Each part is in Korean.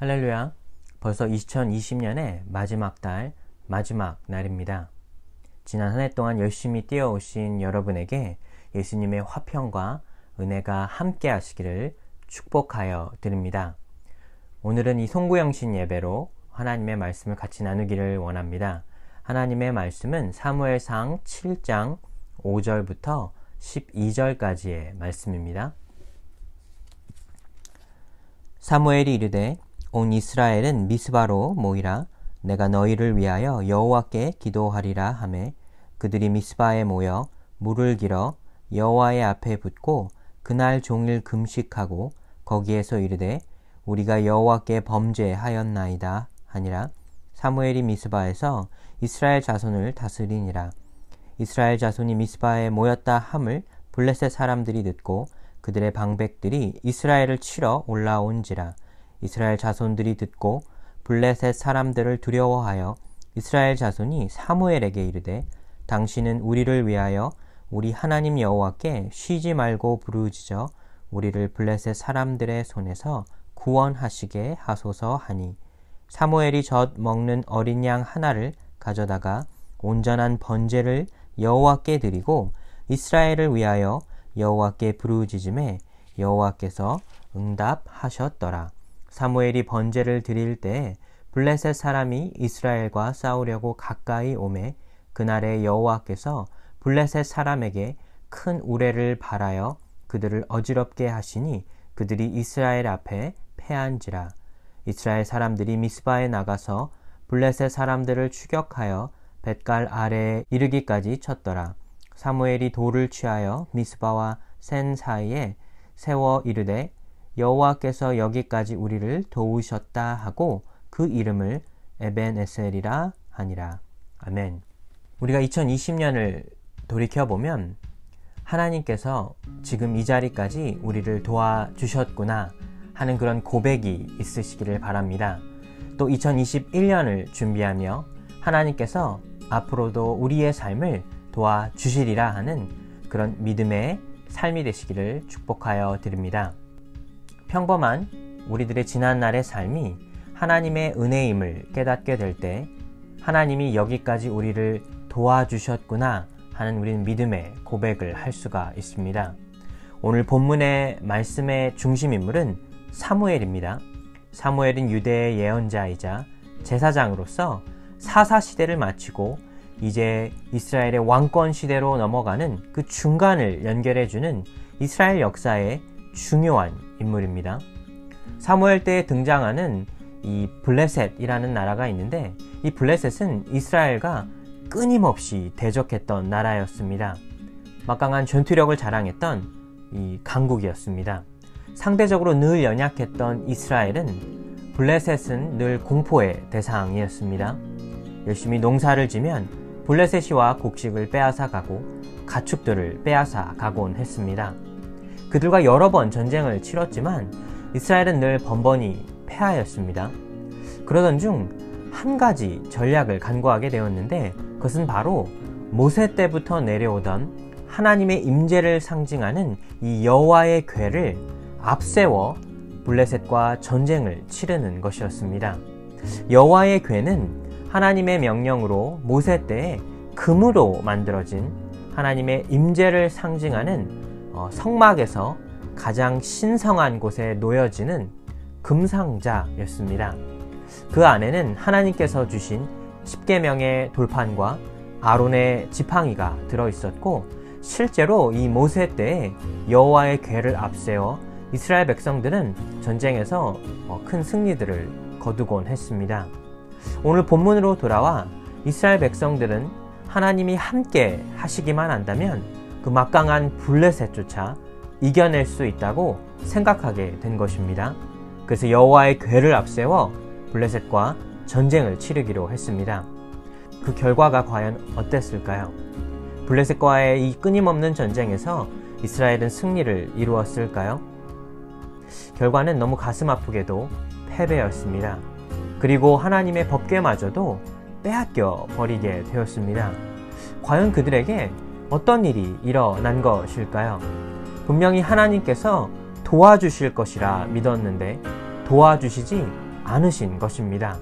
할렐루야. 벌써 2020년의 마지막 달, 마지막 날입니다. 지난 한 해 동안 열심히 뛰어오신 여러분에게 예수님의 화평과 은혜가 함께 하시기를 축복하여 드립니다. 오늘은 이 송구영신 예배로 하나님의 말씀을 같이 나누기를 원합니다. 하나님의 말씀은 사무엘상 7장 5절부터 12절까지의 말씀입니다. 사무엘이 이르되 온 이스라엘은 미스바로 모이라. 내가 너희를 위하여 여호와께 기도하리라 하매 그들이 미스바에 모여 물을 길어 여호와의 앞에 붓고 그날 종일 금식하고 거기에서 이르되 우리가 여호와께 범죄하였나이다 하니라. 사무엘이 미스바에서 이스라엘 자손을 다스리니라. 이스라엘 자손이 미스바에 모였다 함을 블레셋 사람들이 듣고 그들의 방백들이 이스라엘을 치러 올라온지라. 이스라엘 자손들이 듣고 블레셋 사람들을 두려워하여 이스라엘 자손이 사무엘에게 이르되 당신은 우리를 위하여 우리 하나님 여호와께 쉬지 말고 부르짖어 우리를 블레셋 사람들의 손에서 구원하시게 하소서 하니 사무엘이 젖 먹는 어린 양 하나를 가져다가 온전한 번제를 여호와께 드리고 이스라엘을 위하여 여호와께 부르짖음에 여호와께서 응답하셨더라. 사무엘이 번제를 드릴 때에 블레셋 사람이 이스라엘과 싸우려고 가까이 오매 그날에 여호와께서 블레셋 사람에게 큰 우레를 발하여 그들을 어지럽게 하시니 그들이 이스라엘 앞에 패한지라. 이스라엘 사람들이 미스바에 나가서 블레셋 사람들을 추격하여 뱃갈 아래에 이르기까지 쳤더라. 사무엘이 돌을 취하여 미스바와 센 사이에 세워 이르되 여호와께서 여기까지 우리를 도우셨다 하고 그 이름을 에벤에셀이라 하니라. 아멘. 우리가 2020년을 돌이켜보면 하나님께서 지금 이 자리까지 우리를 도와주셨구나 하는 그런 고백이 있으시기를 바랍니다. 또 2021년을 준비하며 하나님께서 앞으로도 우리의 삶을 도와주시리라 하는 그런 믿음의 삶이 되시기를 축복하여 드립니다. 평범한 우리들의 지난날의 삶이 하나님의 은혜임을 깨닫게 될 때 하나님이 여기까지 우리를 도와주셨구나 하는 우리는 믿음의 고백을 할 수가 있습니다. 오늘 본문의 말씀의 중심인물은 사무엘입니다. 사무엘은 유대의 예언자이자 제사장으로서 사사시대를 마치고 이제 이스라엘의 왕권 시대로 넘어가는 그 중간을 연결해주는 이스라엘 역사의 중요한 인물입니다. 사무엘 때에 등장하는 이 블레셋이라는 나라가 있는데 이 블레셋은 이스라엘과 끊임없이 대적했던 나라였습니다. 막강한 전투력을 자랑했던 이 강국이었습니다. 상대적으로 늘 연약했던 이스라엘은 블레셋은 늘 공포의 대상이었습니다. 열심히 농사를 지면 블레셋이 와 곡식을 빼앗아 가고 가축들을 빼앗아 가곤 했습니다. 그들과 여러 번 전쟁을 치렀지만 이스라엘은 늘 번번이 패하였습니다. 그러던 중 한 가지 전략을 간구하게 되었는데 그것은 바로 모세 때부터 내려오던 하나님의 임재를 상징하는 이 여호와의 궤를 앞세워 블레셋과 전쟁을 치르는 것이었습니다. 여호와의 궤는 하나님의 명령으로 모세 때에 금으로 만들어진 하나님의 임재를 상징하는 성막에서 가장 신성한 곳에 놓여지는 금상자였습니다. 그 안에는 하나님께서 주신 10계명의 돌판과 아론의 지팡이가 들어있었고 실제로 이 모세 때에 여호와의 궤를 앞세워 이스라엘 백성들은 전쟁에서 큰 승리들을 거두곤 했습니다. 오늘 본문으로 돌아와 이스라엘 백성들은 하나님이 함께 하시기만 한다면 그 막강한 블레셋조차 이겨낼 수 있다고 생각하게 된 것입니다. 그래서 여호와의 궤를 앞세워 블레셋과 전쟁을 치르기로 했습니다. 그 결과가 과연 어땠을까요? 블레셋과의 이 끊임없는 전쟁에서 이스라엘은 승리를 이루었을까요? 결과는 너무 가슴 아프게도 패배였습니다. 그리고 하나님의 법궤마저도 빼앗겨 버리게 되었습니다. 과연 그들에게 어떤 일이 일어난 것일까요? 분명히 하나님께서 도와주실 것이라 믿었는데 도와주시지 않으신 것입니다.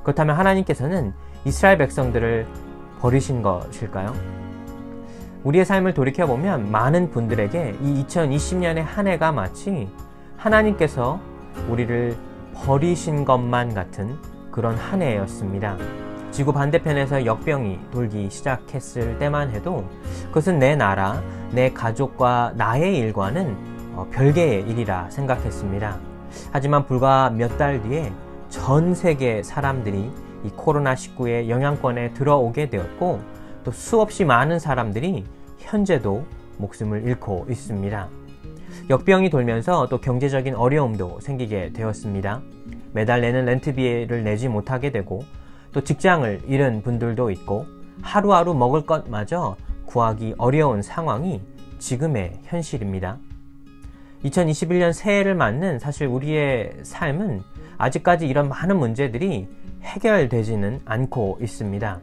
그렇다면 하나님께서는 이스라엘 백성들을 버리신 것일까요? 우리의 삶을 돌이켜보면 많은 분들에게 이 2020년의 한 해가 마치 하나님께서 우리를 버리신 것만 같은 그런 한 해였습니다. 지구 반대편에서 역병이 돌기 시작했을 때만 해도 그것은 내 나라, 내 가족과 나의 일과는 별개의 일이라 생각했습니다. 하지만 불과 몇 달 뒤에 전 세계 사람들이 이 코로나19의 영향권에 들어오게 되었고, 또 수없이 많은 사람들이 현재도 목숨을 잃고 있습니다. 역병이 돌면서 또 경제적인 어려움도 생기게 되었습니다. 매달 내는 렌트비를 내지 못하게 되고, 또 직장을 잃은 분들도 있고, 하루하루 먹을 것마저 구하기 어려운 상황이 지금의 현실입니다. 2021년 새해를 맞는 사실 우리의 삶은 아직까지 이런 많은 문제들이 해결되지는 않고 있습니다.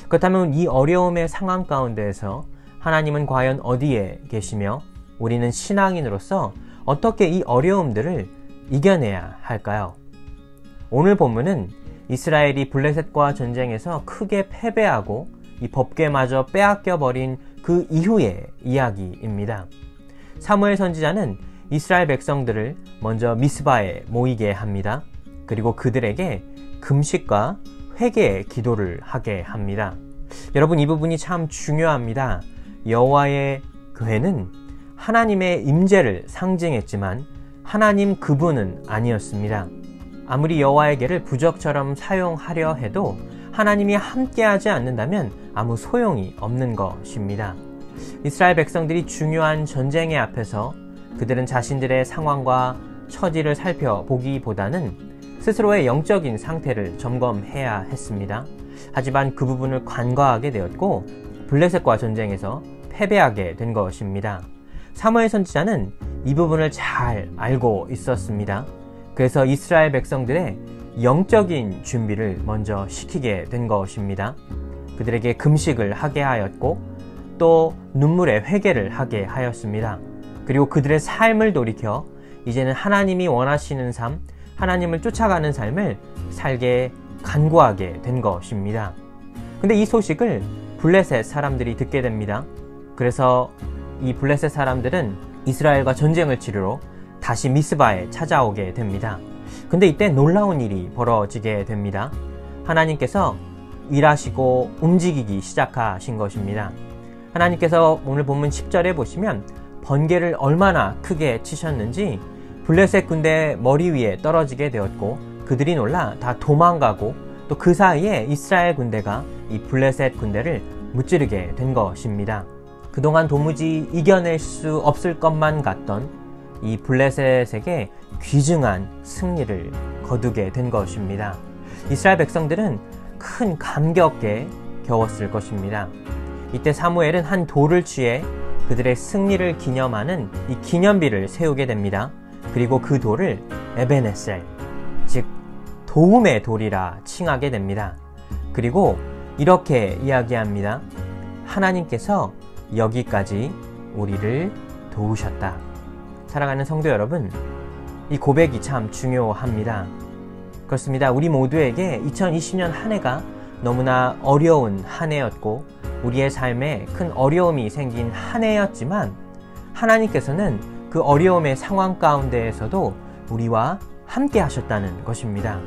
그렇다면 이 어려움의 상황 가운데에서 하나님은 과연 어디에 계시며 우리는 신앙인으로서 어떻게 이 어려움들을 이겨내야 할까요? 오늘 본문은 이스라엘이 블레셋과 전쟁에서 크게 패배하고 이 법궤마저 빼앗겨버린 그 이후의 이야기입니다. 사무엘 선지자는 이스라엘 백성들을 먼저 미스바에 모이게 합니다. 그리고 그들에게 금식과 회개의 기도를 하게 합니다. 여러분, 이 부분이 참 중요합니다. 여호와의 교회는 하나님의 임재를 상징했지만 하나님 그분은 아니었습니다. 아무리 여호와의 궤를 부적처럼 사용하려 해도 하나님이 함께하지 않는다면 아무 소용이 없는 것입니다. 이스라엘 백성들이 중요한 전쟁의 앞에서 그들은 자신들의 상황과 처지를 살펴보기보다는 스스로의 영적인 상태를 점검해야 했습니다. 하지만 그 부분을 간과하게 되었고 블레셋과 전쟁에서 패배하게 된 것입니다. 사무엘 선지자는 이 부분을 잘 알고 있었습니다. 그래서 이스라엘 백성들의 영적인 준비를 먼저 시키게 된 것입니다. 그들에게 금식을 하게 하였고 또 눈물의 회개를 하게 하였습니다. 그리고 그들의 삶을 돌이켜 이제는 하나님이 원하시는 삶, 하나님을 쫓아가는 삶을 살게 간구하게 된 것입니다. 근데 이 소식을 블레셋 사람들이 듣게 됩니다. 그래서 이 블레셋 사람들은 이스라엘과 전쟁을 치르러 다시 미스바에 찾아오게 됩니다. 근데 이때 놀라운 일이 벌어지게 됩니다. 하나님께서 일하시고 움직이기 시작하신 것입니다. 하나님께서 오늘 본문 10절에 보시면 번개를 얼마나 크게 치셨는지 블레셋 군대 머리 위에 떨어지게 되었고 그들이 놀라 다 도망가고 또 그 사이에 이스라엘 군대가 이 블레셋 군대를 무찌르게 된 것입니다. 그동안 도무지 이겨낼 수 없을 것만 같던 이 블레셋에게 귀중한 승리를 거두게 된 것입니다. 이스라엘 백성들은 큰 감격에 겨웠을 것입니다. 이때 사무엘은 한 돌을 취해 그들의 승리를 기념하는 이 기념비를 세우게 됩니다. 그리고 그 돌을 에베네셀, 즉 도움의 돌이라 칭하게 됩니다. 그리고 이렇게 이야기합니다. 하나님께서 여기까지 우리를 도우셨다. 사랑하는 성도 여러분, 이 고백이 참 중요합니다. 그렇습니다. 우리 모두에게 2020년 한 해가 너무나 어려운 한 해였고 우리의 삶에 큰 어려움이 생긴 한 해였지만 하나님께서는 그 어려움의 상황 가운데에서도 우리와 함께 하셨다는 것입니다.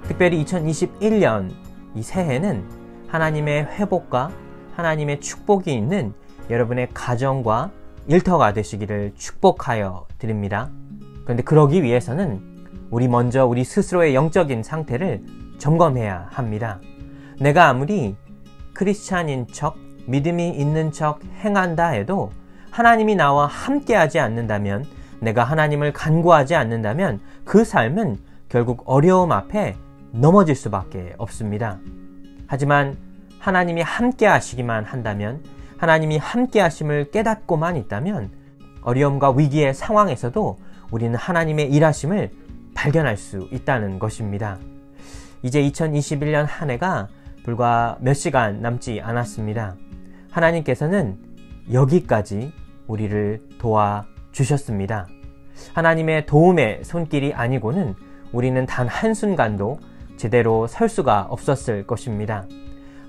특별히 2021년 이 새해는 하나님의 회복과 하나님의 축복이 있는 여러분의 가정과 일터가 되시기를 축복하여 드립니다. 그런데 그러기 위해서는 우리 먼저 우리 스스로의 영적인 상태를 점검해야 합니다. 내가 아무리 크리스찬인 척, 믿음이 있는 척 행한다 해도 하나님이 나와 함께하지 않는다면, 내가 하나님을 간구하지 않는다면 그 삶은 결국 어려움 앞에 넘어질 수밖에 없습니다. 하지만 하나님이 함께 하시기만 한다면, 하나님이 함께 하심을 깨닫고만 있다면 어려움과 위기의 상황에서도 우리는 하나님의 일하심을 발견할 수 있다는 것입니다. 이제 2021년 한 해가 불과 몇 시간 남지 않았습니다. 하나님께서는 여기까지 우리를 도와주셨습니다. 하나님의 도움의 손길이 아니고는 우리는 단 한순간도 제대로 설 수가 없었을 것입니다.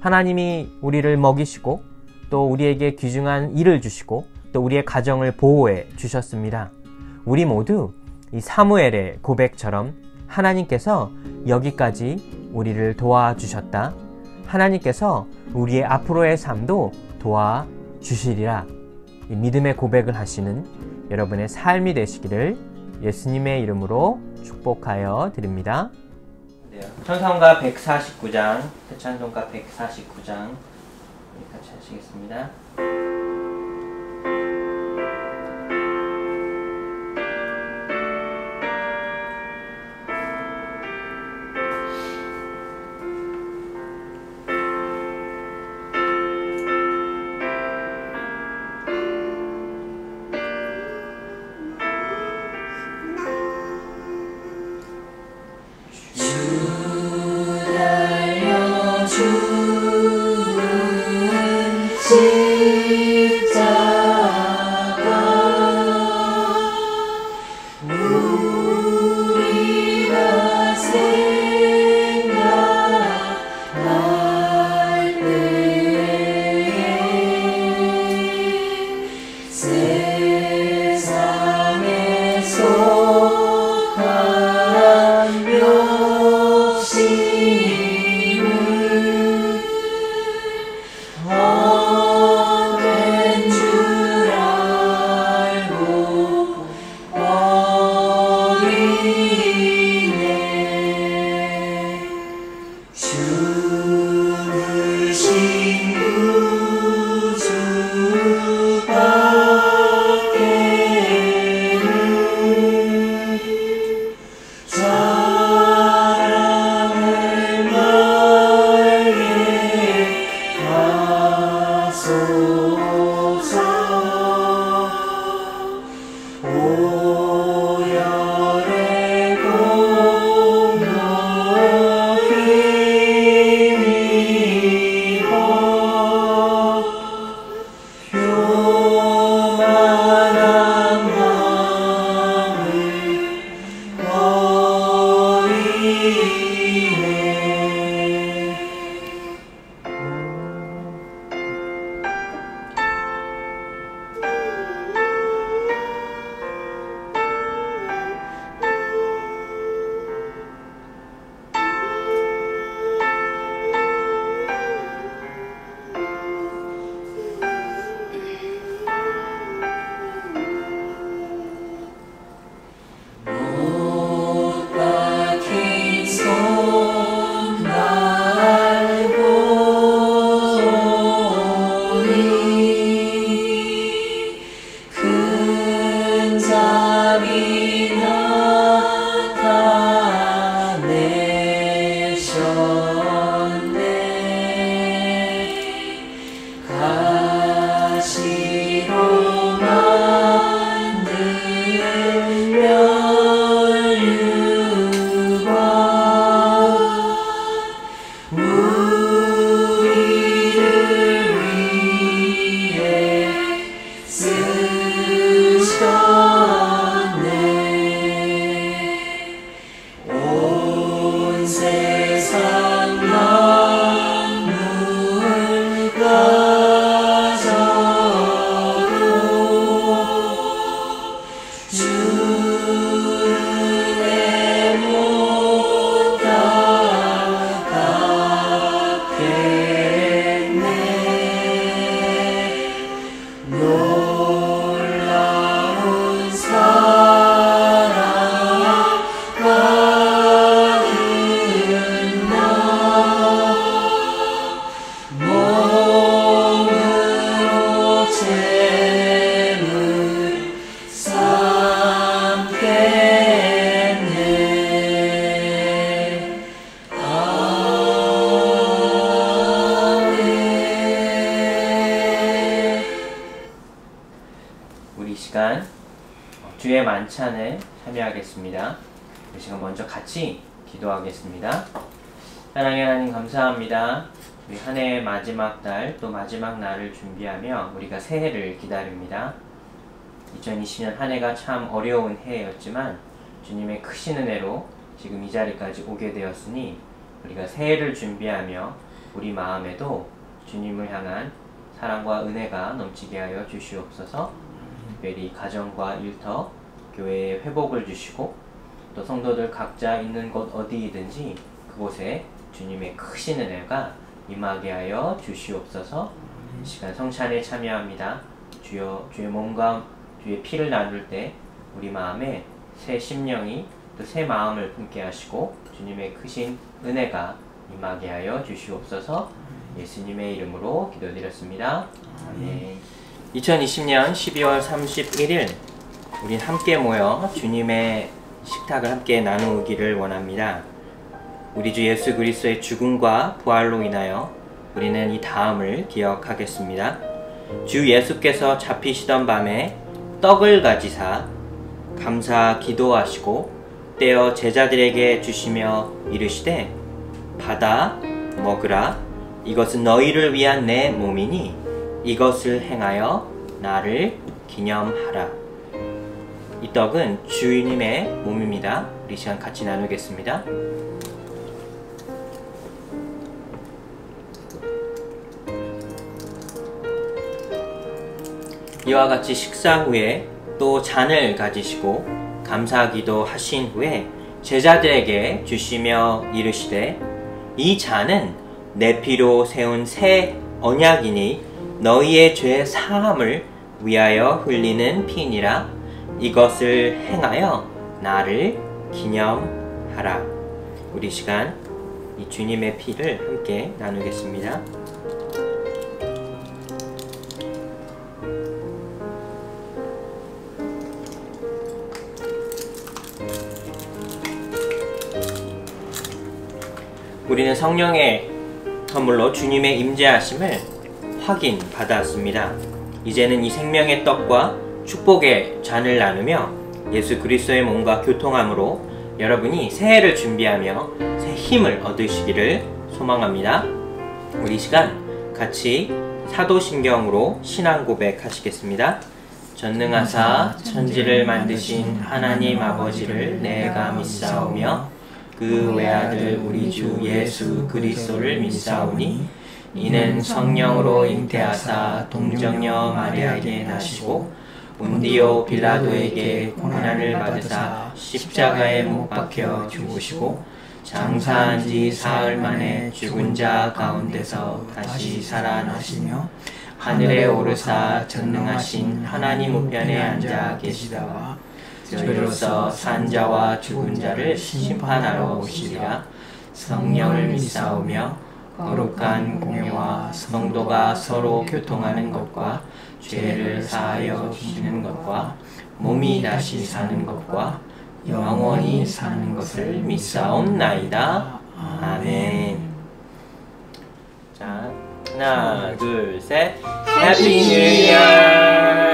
하나님이 우리를 먹이시고 또 우리에게 귀중한 일을 주시고 또 우리의 가정을 보호해 주셨습니다. 우리 모두 이 사무엘의 고백처럼 하나님께서 여기까지 우리를 도와주셨다. 하나님께서 우리의 앞으로의 삶도 도와주시리라. 이 믿음의 고백을 하시는 여러분의 삶이 되시기를 예수님의 이름으로 축복하여 드립니다. 찬송가 149장, 찬송가 149장 같이 하시겠습니다. 주의 만찬에 참여하겠습니다. 이 시간 먼저 같이 기도하겠습니다. 사랑의 하나님 감사합니다. 우리 한 해의 마지막 달, 또 마지막 날을 준비하며 우리가 새해를 기다립니다. 2020년 한 해가 참 어려운 해였지만 주님의 크신 은혜로 지금 이 자리까지 오게 되었으니 우리가 새해를 준비하며 우리 마음에도 주님을 향한 사랑과 은혜가 넘치게 하여 주시옵소서. 특별히 가정과 일터, 교회에 회복을 주시고 또 성도들 각자 있는 곳 어디이든지 그곳에 주님의 크신 은혜가 임하게 하여 주시옵소서. 이 시간 성찬에 참여합니다. 주여, 주의 몸과 주의 피를 나눌 때 우리 마음에 새 심령이 또 새 마음을 품게 하시고 주님의 크신 은혜가 임하게 하여 주시옵소서. 예수님의 이름으로 기도드렸습니다. 아멘. 2020년 12월 31일 우린 함께 모여 주님의 식탁을 함께 나누기를 원합니다. 우리 주 예수 그리스도의 죽음과 부활로 인하여 우리는 이 다음을 기억하겠습니다. 주 예수께서 잡히시던 밤에 떡을 가지사 감사 기도하시고 떼어 제자들에게 주시며 이르시되 받아 먹으라. 이것은 너희를 위한 내 몸이니 이것을 행하여 나를 기념하라. 이 떡은 주님의 몸입니다. 우리 시간 같이 나누겠습니다. 이와 같이 식사 후에 또 잔을 가지시고 감사기도 하신 후에 제자들에게 주시며 이르시되 이 잔은 내 피로 세운 새 언약이니 너희의 죄 사함을 위하여 흘리는 피니라. 이것을 행하여 나를 기념하라. 우리 시간 이 주님의 피를 함께 나누겠습니다. 우리는 성령의 선물로 주님의 임재하심을 확인받았습니다. 이제는 이 생명의 떡과 축복의 잔을 나누며 예수 그리스도의 몸과 교통함으로 여러분이 새해를 준비하며 새 힘을 얻으시기를 소망합니다. 우리 시간 같이 사도신경으로 신앙 고백하시겠습니다. 전능하사 천지를 만드신 하나님 아버지를 내가 믿사오며 그 외아들 우리 주 예수 그리스도를 믿사오니 이는 성령으로 잉태하사 동정녀 마리아에게 나시고 본디오 빌라도에게 고난을 받으사 십자가에 못 박혀 죽으시고 장사한 지 사흘 만에 죽은 자 가운데서 다시 살아나시며 하늘에 오르사 전능하신 하나님 우편에 앉아 계시다가 저희로서 산자와 죽은 자를 심판하러 오시리라. 성령을 믿사오며 거룩한 공회와 성도가 서로 교통하는 것과 죄를 사하여 주시는 것과 몸이 다시 사는 것과 영원히 사는 것을 믿사옵나이다. 아멘. 자, 하나, 둘, 셋. 해피 뉴 이어!